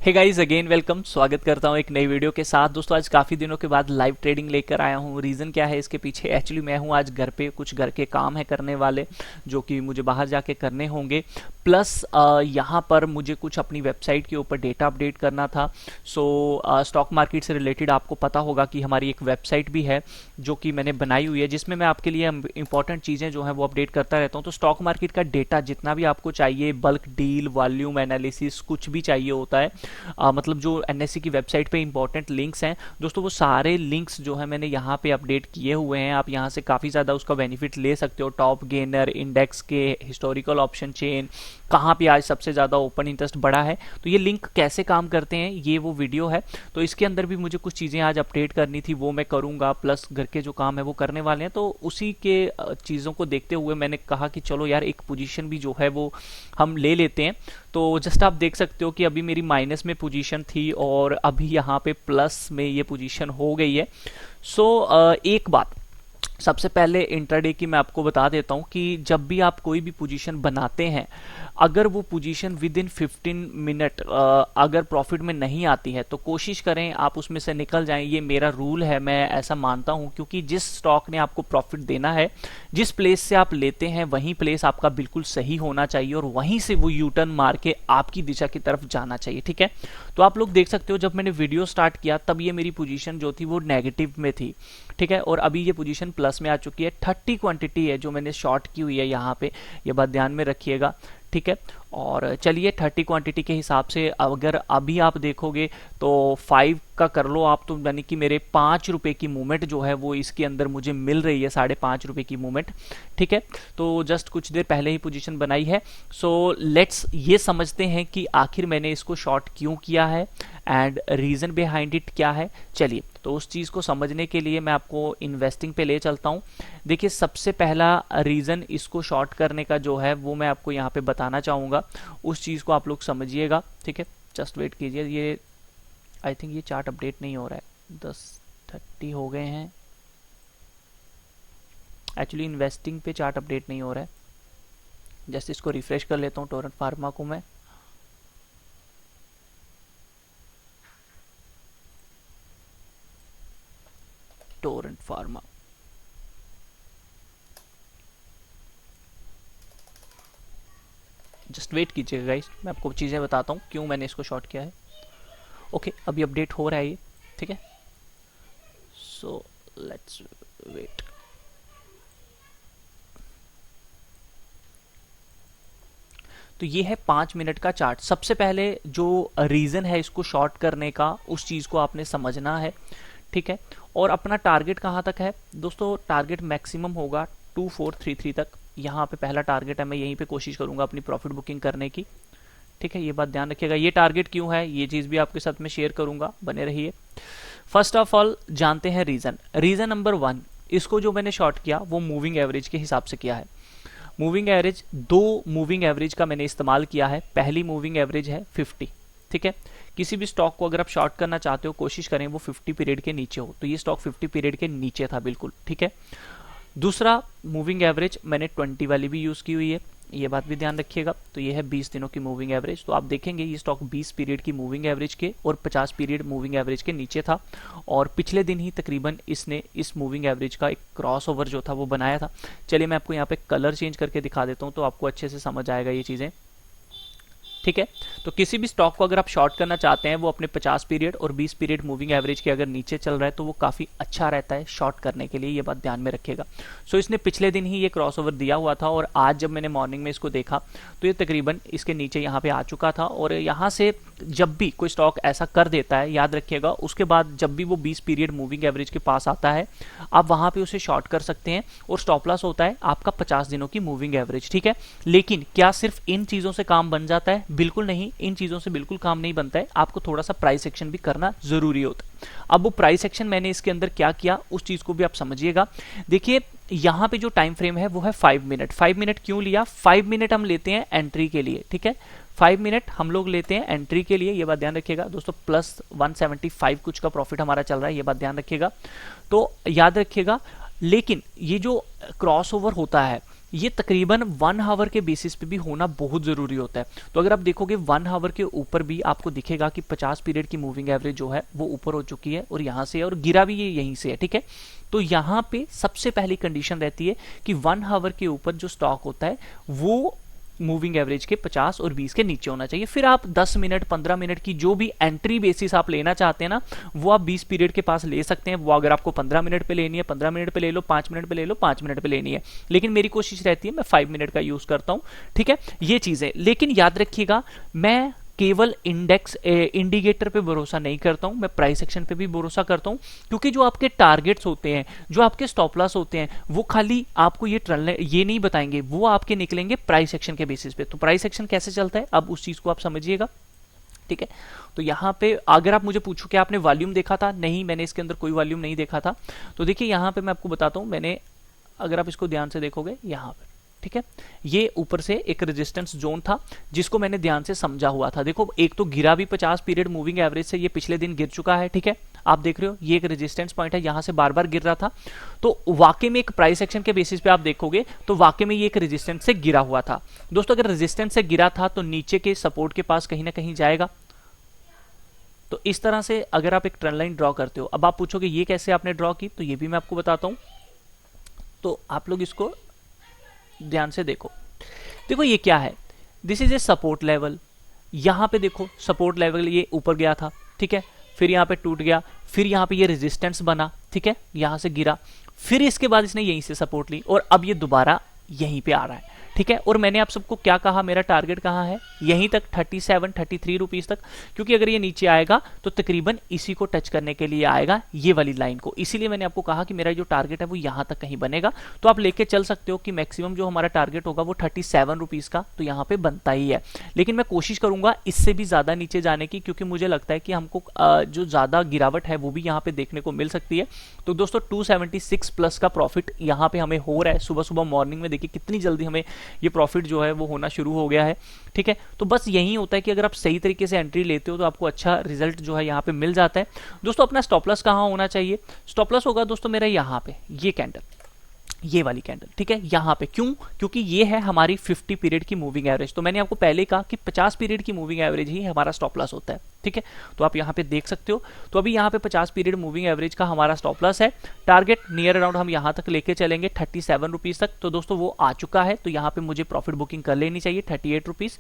Hey guys again welcome. स्वागत करता हूं एक नई वीडियो के साथ। दोस्तों आज काफ़ी दिनों के बाद लाइव ट्रेडिंग लेकर आया हूं। रीज़न क्या है इसके पीछे? एक्चुअली मैं हूं आज घर पे, कुछ घर के काम है करने वाले जो कि मुझे बाहर जाके करने होंगे। प्लस यहां पर मुझे कुछ अपनी वेबसाइट के ऊपर डेटा अपडेट करना था। सो स्टॉक मार्केट से रिलेटेड आपको पता होगा कि हमारी एक वेबसाइट भी है जो कि मैंने बनाई हुई है, जिसमें मैं आपके लिए इंपॉर्टेंट चीज़ें जो हैं वो अपडेट करता रहता हूँ। तो स्टॉक मार्केट का डेटा जितना भी आपको चाहिए, बल्क डील, वॉल्यूम एनालिसिस, कुछ भी चाहिए होता है, मतलब जो एनएससी की वेबसाइट पे इंपॉर्टेंट लिंक्स हैं दोस्तों, वो सारे लिंक्स जो है मैंने यहाँ पे अपडेट किए हुए हैं। आप यहाँ से काफ़ी ज़्यादा उसका बेनिफिट ले सकते हो। टॉप गेनर, इंडेक्स के हिस्टोरिकल ऑप्शन चेन, कहाँ पे आज सबसे ज़्यादा ओपन इंटरेस्ट बढ़ा है, तो ये लिंक कैसे काम करते हैं ये वो वीडियो है। तो इसके अंदर भी मुझे कुछ चीज़ें आज अपडेट करनी थी, वो मैं करूँगा। प्लस घर के जो काम है वो करने वाले हैं, तो उसी के चीज़ों को देखते हुए मैंने कहा कि चलो यार एक पोजीशन भी जो है वो हम ले लेते हैं। तो जस्ट आप देख सकते हो कि अभी मेरी माइनस में पोजीशन थी और अभी यहाँ पे प्लस में ये पोजीशन हो गई है। एक बात सबसे पहले इंट्राडे की मैं आपको बता देता हूं कि जब भी आप कोई भी पोजीशन बनाते हैं, अगर वो पोजीशन विद इन 15 मिनट अगर प्रॉफिट में नहीं आती है तो कोशिश करें आप उसमें से निकल जाएं। ये मेरा रूल है, मैं ऐसा मानता हूं, क्योंकि जिस स्टॉक ने आपको प्रॉफिट देना है, जिस प्लेस से आप लेते हैं वही प्लेस आपका बिल्कुल सही होना चाहिए और वहीं से वो यू टर्न मार के आपकी दिशा की तरफ जाना चाहिए। ठीक है, तो आप लोग देख सकते हो जब मैंने वीडियो स्टार्ट किया तब ये मेरी पोजीशन जो थी वो नेगेटिव में थी। ठीक है, और अभी ये पोजीशन प्लस में आ चुकी है। 30 क्वांटिटी है जो मैंने शॉर्ट की हुई है यहाँ पे, ये बात ध्यान में रखिएगा। ठीक है, और चलिए 30 क्वांटिटी के हिसाब से अगर अभी आप देखोगे तो 5 का कर लो आप, तो यानी कि मेरे 5 रुपए की मूवमेंट जो है वो इसके अंदर मुझे मिल रही है, 5.5 रुपए की मूवमेंट। ठीक है, तो जस्ट कुछ देर पहले ही पोजीशन बनाई है। सो लेट्स ये समझते हैं कि आखिर मैंने इसको शॉर्ट क्यों किया है एंड रीजन बिहाइंड इट क्या है। चलिए, तो उस चीज को समझने के लिए मैं आपको इन्वेस्टिंग पे ले चलता हूं। देखिए, सबसे पहला रीजन इसको शॉर्ट करने का जो है वो मैं आपको यहाँ पे बताना चाहूंगा, उस चीज को आप लोग समझिएगा। ठीक है, जस्ट वेट कीजिए। ये आई थिंक ये चार्ट अपडेट नहीं हो रहा है, 10:30 हो गए हैं। एक्चुअली इन्वेस्टिंग पे चार्ट अपडेट नहीं हो रहा है। जस्ट इसको रिफ्रेश कर लेता हूँ, टोरेंट फार्मा को मैं। टोरेंट फार्मा, जस्ट वेट कीजिएगा गाइस, मैं आपको चीज़ें बताता हूँ क्यों मैंने इसको शॉर्ट किया है। ओके, अभी अपडेट हो रहा है ये। ठीक है, सो लेट्स वेट। तो ये है 5 मिनट का चार्ट। सबसे पहले जो रीज़न है इसको शॉर्ट करने का, उस चीज़ को आपने समझना है। ठीक है, और अपना टारगेट कहाँ तक है दोस्तों? टारगेट मैक्सिमम होगा 2433 तक। यहाँ पे पहला टारगेट है, मैं यहीं पे कोशिश करूंगा अपनी प्रॉफिट बुकिंग करने की। ठीक है, ये बात ध्यान रखिएगा। ये टारगेट क्यों है ये चीज़ भी आपके साथ में शेयर करूंगा, बने रहिए। फर्स्ट ऑफ ऑल जानते हैं रीज़न। रीज़न नंबर 1, इसको जो मैंने शॉर्ट किया वो मूविंग एवरेज के हिसाब से किया है। मूविंग एवरेज, 2 मूविंग एवरेज का मैंने इस्तेमाल किया है। पहली मूविंग एवरेज है 50। ठीक है, किसी भी स्टॉक को अगर आप शॉर्ट करना चाहते हो कोशिश करें वो 50 पीरियड के नीचे हो, तो ये स्टॉक 50 पीरियड के नीचे था बिल्कुल। ठीक है, दूसरा मूविंग एवरेज मैंने 20 वाली भी यूज की हुई है, ये बात भी ध्यान रखिएगा। तो ये है 20 दिनों की मूविंग एवरेज। तो आप देखेंगे ये स्टॉक 20 पीरियड की मूविंग एवरेज के और 50 पीरियड मूविंग एवरेज के नीचे था, और पिछले दिन ही तकरीबन इसने इस मूविंग एवरेज का एक क्रॉस ओवर जो था वो बनाया था। चलिए मैं आपको यहाँ पे कलर चेंज करके दिखा देता हूँ तो आपको अच्छे से समझ आएगा ये चीज़ें। ठीक है, तो किसी भी स्टॉक को अगर आप शॉर्ट करना चाहते हैं वो अपने 50 पीरियड और 20 पीरियड मूविंग एवरेज के अगर नीचे चल रहा है तो वो काफ़ी अच्छा रहता है शॉर्ट करने के लिए, ये बात ध्यान में रखिएगा। सो इसने पिछले दिन ही ये क्रॉसओवर दिया हुआ था और आज जब मैंने मॉर्निंग में इसको देखा तो ये तकरीबन इसके नीचे यहाँ पे आ चुका था। और यहाँ से जब भी कोई स्टॉक ऐसा कर देता है, याद रखिएगा, उसके बाद जब भी वो 20 पीरियड मूविंग एवरेज के पास आता है आप वहाँ पे उसे शॉर्ट कर सकते हैं और स्टॉप लॉस होता है आपका 50 दिनों की मूविंग एवरेज। ठीक है, लेकिन क्या सिर्फ इन चीज़ों से काम बन जाता है? बिल्कुल नहीं, इन चीज़ों से बिल्कुल काम नहीं बनता है। आपको थोड़ा सा प्राइस एक्शन भी करना जरूरी होता है। अब वो प्राइस एक्शन मैंने इसके अंदर क्या किया उस चीज़ को भी आप समझिएगा। देखिए, यहाँ पे जो टाइम फ्रेम है वो है 5 मिनट। 5 मिनट क्यों लिया? 5 मिनट हम लेते हैं एंट्री के लिए। ठीक है, 5 मिनट हम लोग लेते हैं एंट्री के लिए, ये बात ध्यान रखिएगा दोस्तों। प्लस 175 कुछ का प्रॉफिट हमारा चल रहा है, ये बात ध्यान रखिएगा। तो याद रखिएगा, लेकिन ये जो क्रॉसओवर होता है ये तकरीबन 1 आवर के बेसिस पे भी होना बहुत ज़रूरी होता है। तो अगर आप देखोगे 1 आवर के ऊपर भी आपको दिखेगा कि 50 पीरियड की मूविंग एवरेज जो है वो ऊपर हो चुकी है और यहाँ से, और गिरा भी ये यहीं से है, ठीक है। तो यहाँ पे सबसे पहली कंडीशन रहती है कि 1 आवर के ऊपर जो स्टॉक होता है वो मूविंग एवरेज के 50 और 20 के नीचे होना चाहिए। फिर आप 10 मिनट 15 मिनट की जो भी एंट्री बेसिस आप लेना चाहते हैं ना, वो आप 20 पीरियड के पास ले सकते हैं। वो अगर आपको 15 मिनट पे लेनी है 15 मिनट पे ले लो, 5 मिनट पे ले लो 5 मिनट पे लेनी है, लेकिन मेरी कोशिश रहती है मैं 5 मिनट का यूज करता हूं, ठीक है। ये चीजें, लेकिन याद रखिएगा मैं केवल इंडिकेटर पे भरोसा नहीं करता हूं, मैं प्राइस एक्शन पे भी भरोसा करता हूं, क्योंकि जो आपके टारगेट्स होते हैं, जो आपके स्टॉप लॉस होते हैं, वो खाली आपको ये नहीं बताएंगे, वो आपके निकलेंगे प्राइस एक्शन के बेसिस पे। तो प्राइस एक्शन कैसे चलता है, अब उस चीज को आप समझिएगा, ठीक है। तो यहाँ पे अगर आप मुझे पूछो कि आपने वॉल्यूम देखा था, नहीं, मैंने इसके अंदर कोई वॉल्यूम नहीं देखा था। तो देखिए यहाँ पे मैं आपको बताता हूँ, मैंने, अगर आप इसको ध्यान से देखोगे यहाँ पे, ठीक है, ये ऊपर से एक रेजिस्टेंस जोन था जिसको मैंने ध्यान से समझा हुआ था। देखो एक तो गिरा भी 50 पीरियड मूविंग एवरेज से, ये पिछले दिन गिर चुका है, ठीक है, आप देख रहे हो ये एक रेजिस्टेंस पॉइंट है, यहां से बार बार गिर रहा था। तो वाकई में एक प्राइस एक्शन के बेसिस पे आप देखोगे तो वाकई में ये एक रेजिस्टेंस से गिरा हुआ था। दोस्तों अगर रेजिस्टेंस से गिरा था तो नीचे के सपोर्ट के पास कहीं ना कहीं जाएगा। तो इस तरह से अगर आप एक ट्रेंड लाइन ड्रॉ करते हो, अब आप पूछोगे ये कैसे आपने ड्रॉ की, तो ये भी मैं आपको बताता हूं। तो आप लोग इसको ध्यान से देखो, देखो ये क्या है, this is a support level. यहां पे देखो सपोर्ट लेवल ये ऊपर गया था, ठीक है, फिर यहां पे टूट गया, फिर यहां पे ये रेजिस्टेंस बना, ठीक है, यहां से गिरा, फिर इसके बाद इसने यहीं से सपोर्ट ली और अब ये दोबारा यहीं पे आ रहा है, ठीक है। और मैंने आप सबको क्या कहा, मेरा टारगेट कहाँ है, यहीं तक 37-33 रुपीज तक, क्योंकि अगर ये नीचे आएगा तो तकरीबन इसी को टच करने के लिए आएगा, ये वाली लाइन को। इसीलिए मैंने आपको कहा कि मेरा जो टारगेट है वो यहां तक कहीं बनेगा। तो आप लेके चल सकते हो कि मैक्सिमम जो हमारा टारगेट होगा वो 37 रुपीज का तो यहाँ पे बनता ही है, लेकिन मैं कोशिश करूंगा इससे भी ज्यादा नीचे जाने की, क्योंकि मुझे लगता है कि हमको जो ज्यादा गिरावट है वो भी यहाँ पे देखने को मिल सकती है। तो दोस्तों 276 प्लस का प्रॉफिट यहाँ पे हमें हो रहा है। सुबह सुबह मॉर्निंग में देखिए कितनी जल्दी हमें ये प्रॉफिट जो है वो होना शुरू हो गया है, ठीक है। तो बस यही होता है कि अगर आप सही तरीके से एंट्री लेते हो तो आपको अच्छा रिजल्ट जो है यहाँ पे मिल जाता है। दोस्तों अपना स्टॉप लॉस कहाँ होना चाहिए, स्टॉप लॉस होगा दोस्तों मेरा यहाँ पे, ये कैंडल, ये वाली कैंडल, ठीक है, यहां पे। क्यों, क्योंकि ये है हमारी 50 पीरियड की मूविंग एवरेज। तो मैंने आपको पहले कहा कि 50 पीरियड की मूविंग एवरेज ही हमारा स्टॉप लॉस होता है, ठीक है। तो आप यहां पे देख सकते हो, तो अभी यहां पे 50 पीरियड मूविंग एवरेज का हमारा स्टॉप लॉस है। टारगेट नियर अराउंड हम यहां तक लेके चलेंगे 37 रुपीज तक। तो दोस्तों वो आ चुका है, तो यहां पे मुझे प्रॉफिट बुकिंग कर लेनी चाहिए 38 रुपीज।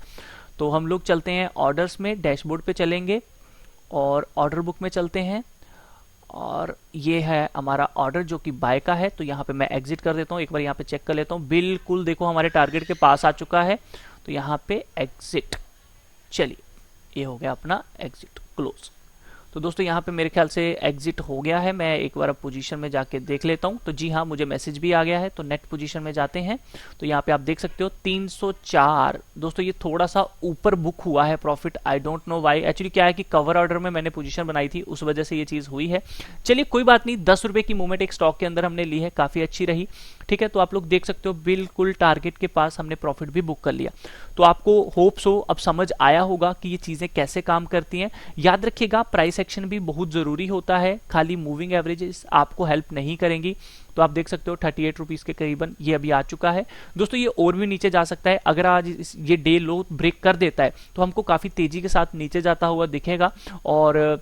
तो हम लोग चलते हैं ऑर्डर्स में, डैशबोर्ड पे चलेंगे और ऑर्डर बुक में चलते हैं, और ये है हमारा ऑर्डर जो कि बाय का है। तो यहाँ पे मैं एग्जिट कर देता हूँ, एक बार यहाँ पे चेक कर लेता हूँ, बिल्कुल देखो हमारे टारगेट के पास आ चुका है। तो यहाँ पे एग्जिट, चलिए ये हो गया अपना एग्जिट क्लोज। तो दोस्तों यहाँ पे मेरे ख्याल से एग्जिट हो गया है। मैं एक बार अब पोजीशन में जाके देख लेता हूँ। तो जी हाँ, मुझे मैसेज भी आ गया है। तो नेट पोजीशन में जाते हैं, तो यहाँ पे आप देख सकते हो 304। दोस्तों ये थोड़ा सा ऊपर बुक हुआ है profit, I don't know why. Actually क्या है कि कवर ऑर्डर में मैंने पोजीशन बनाई थी, उस वजह से ये चीज हुई है। चलिए कोई बात नहीं, 10 रुपए की मूवमेंट एक स्टॉक के अंदर हमने ली है, काफी अच्छी रही, ठीक है। तो आप लोग देख सकते हो बिल्कुल टारगेट के पास हमने प्रॉफिट भी बुक कर लिया। तो आपको होप्स हो अब समझ आया होगा कि ये चीजें कैसे काम करती हैं। याद रखिएगा प्राइस एक्शन भी बहुत जरूरी होता है, खाली मूविंग एवरेजेस आपको हेल्प नहीं करेंगी। तो आप देख सकते हो 38 रुपीज के करीबन ये अभी आ चुका है। दोस्तों ये और भी नीचे जा सकता है, अगर आज ये डे लो ब्रेक कर देता है तो हमको काफी तेजी के साथ नीचे जाता हुआ दिखेगा और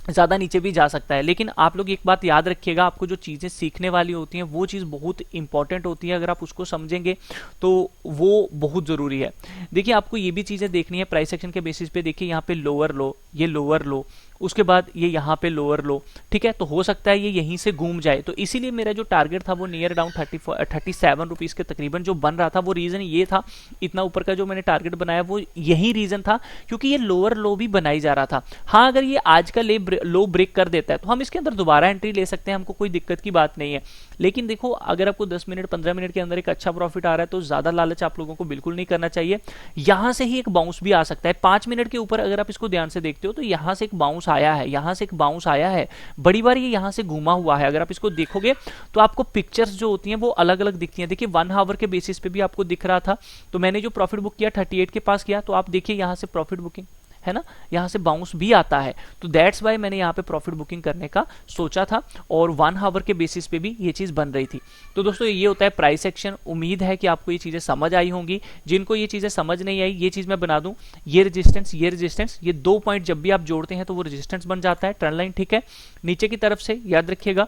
ज़्यादा नीचे भी जा सकता है। लेकिन आप लोग एक बात याद रखिएगा, आपको जो चीज़ें सीखने वाली होती हैं वो चीज़ बहुत इंपॉर्टेंट होती है। अगर आप उसको समझेंगे तो वो बहुत ज़रूरी है। देखिए आपको ये भी चीज़ें देखनी है प्राइस एक्शन के बेसिस पे। देखिए यहाँ पे लोअर लो, ये लोअर लो, उसके बाद ये यहाँ पे लोअर लो, ठीक है। तो हो सकता है ये यहीं से घूम जाए। तो इसीलिए मेरा जो टारगेट था वो नियर अराउंड 37 रुपीज़ के तकरीबन जो बन रहा था, वो रीज़न ये था, इतना ऊपर का जो मैंने टारगेट बनाया वो यही रीज़न था, क्योंकि ये लोअर लो भी बनाई जा रहा था। हाँ अगर ये आज का लो ब्रेक कर देता है तो हम इसके अंदर दोबारा एंट्री ले सकते हैं, हमको कोई दिक्कत की बात नहीं है। लेकिन देखो अगर आपको 10 मिनट 15 मिनट के अंदर एक अच्छा प्रॉफिट आ रहा है तो ज्यादा लालच आप लोगों को बिल्कुल नहीं करना चाहिए। यहां से ही एक बाउंस भी आ सकता है 5 मिनट के ऊपर। अगर आप इसको ध्यान से देखते हो तो यहां से एक बाउंस आया है, यहां से एक बाउंस आया है, बड़ी बार ये यहां से घूमा हुआ है। अगर आप इसको देखोगे तो आपको पिक्चर्स जो होती हैं वो अलग अलग दिखती हैं। देखिए 1 आवर के बेसिस पे भी आपको दिख रहा था। तो मैंने जो प्रॉफिट बुक किया 38 के पास किया, तो आप देखिए यहां से प्रॉफिट बुकिंग है ना, यहाँ से बाउंस भी आता है। तो दैट्स वाई मैंने यहाँ पे प्रॉफिट बुकिंग करने का सोचा था और 1 आवर के बेसिस पे भी ये चीज़ बन रही थी। तो दोस्तों ये होता है प्राइस एक्शन। उम्मीद है कि आपको ये चीज़ें समझ आई होंगी। जिनको ये चीज़ें समझ नहीं आई, ये चीज़ मैं बना दूं, ये रेजिस्टेंस, ये 2 पॉइंट जब भी आप जोड़ते हैं तो वो रेजिस्टेंस बन जाता है, ट्रेंड लाइन, ठीक है। नीचे की तरफ से याद रखिएगा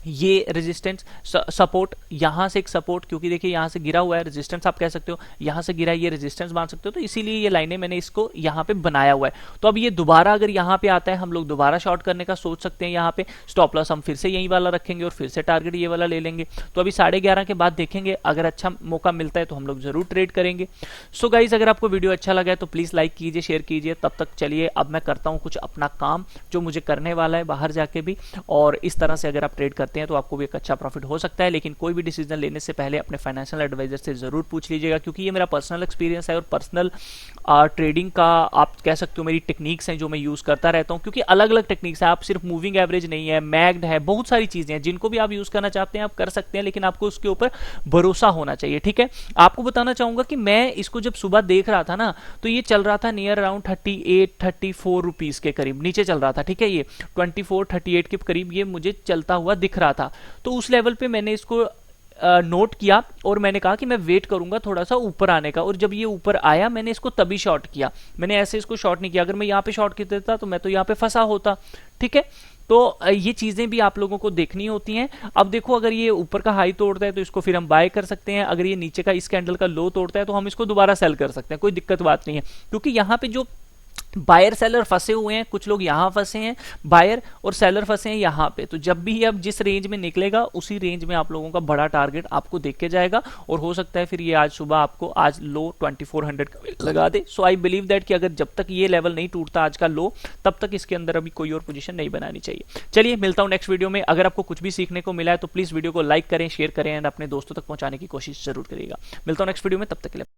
ये रेजिस्टेंस, सपोर्ट, यहां से एक सपोर्ट, क्योंकि देखिए यहां से गिरा हुआ है, रेजिस्टेंस आप कह सकते हो, यहां से गिरा है, ये रेजिस्टेंस मान सकते हो। तो इसीलिए ये लाइनें मैंने इसको यहां पे बनाया हुआ है। तो अब ये दोबारा अगर यहां पे आता है, हम लोग दोबारा शॉर्ट करने का सोच सकते हैं। यहां पे स्टॉप लॉस हम फिर से यही वाला रखेंगे और फिर से टारगेट ये वाला ले लेंगे। तो अभी 11:30 के बाद देखेंगे, अगर अच्छा मौका मिलता है तो हम लोग जरूर ट्रेड करेंगे। सो गाइज, अगर आपको वीडियो अच्छा लगा है तो प्लीज लाइक कीजिए, शेयर कीजिए। तब तक चलिए अब मैं करता हूं कुछ अपना काम जो मुझे करने वाला है बाहर जाके भी। और इस तरह से अगर आप ट्रेड करते हैं तो आपको भी एक अच्छा प्रॉफिट हो सकता है। लेकिन कोई भी डिसीजन लेने से पहले अपने फाइनेंशियल एडवाइजर से जरूर पूछ लीजिएगा, क्योंकि ये मेरा पर्सनल एक्सपीरियंस है और पर्सनल ट्रेडिंग का आप कह सकते हो मेरी टेक्निक्स हैं जो मैं यूज करता रहता हूं। क्योंकि अलग अलग टेक्निक्स है, आप सिर्फ मूविंग एवरेज नहीं है, मैग्ड है, बहुत सारी चीजें हैं जिनको भी आप यूज करना चाहते हैं आप कर सकते हैं, लेकिन आपको उसके ऊपर भरोसा होना चाहिए, ठीक है। आपको बताना चाहूंगा कि मैं इसको जब सुबह देख रहा था ना, तो ये चल रहा था नियर अराउंड 38-34 रुपीज के करीब नीचे चल रहा था, ठीक है। ये 24-38 के करीब ये मुझे चलता हुआ दिख रहा था। तो उस लेवल पे मैंने इसको नोट किया और मैंने कहा कि मैं वेट करूंगा थोड़ा सा ऊपर आने का। और जब ये ऊपर आया मैंने इसको तभी शॉर्ट किया, मैंने ऐसे इसको शॉर्ट नहीं किया। अगर मैं यहाँ पे शॉर्ट कर देता तो मैं तो यहाँ पे फंसा होता, ठीक है। तो ये चीजें भी आप लोगों को देखनी होती हैं। अब देखो, अगर ये ऊपर का हाई तोड़ता है तो इसको फिर हम बाय कर सकते हैं। अगर ये नीचे का इस कैंडल का लो तोड़ता है तो हम इसको दोबारा सेल कर सकते हैं, कोई दिक्कत बात नहीं है। क्योंकि यहाँ पे जो बायर सेलर फंसे हुए हैं, कुछ लोग यहां फंसे हैं, बायर और सेलर फंसे हैं यहां पे। तो जब भी अब जिस रेंज में निकलेगा उसी रेंज में आप लोगों का बड़ा टारगेट आपको देख के जाएगा। और हो सकता है फिर ये आज सुबह आपको आज लो 2400 का लगा दे। सो आई बिलीव दैट कि अगर जब तक ये लेवल नहीं टूटता आज का लो, तब तक इसके अंदर अभी कोई और पोजीशन नहीं बनानी चाहिए। चलिए मिलता हूं नेक्स्ट वीडियो में। अगर आपको कुछ भी सीखने को मिला है तो प्लीज वीडियो को लाइक करें, शेयर करें एंड अपने दोस्तों तक पहुंचाने की कोशिश जरूर करिएगा। मिलता हूं नेक्स्ट वीडियो में, तब तक के लिए।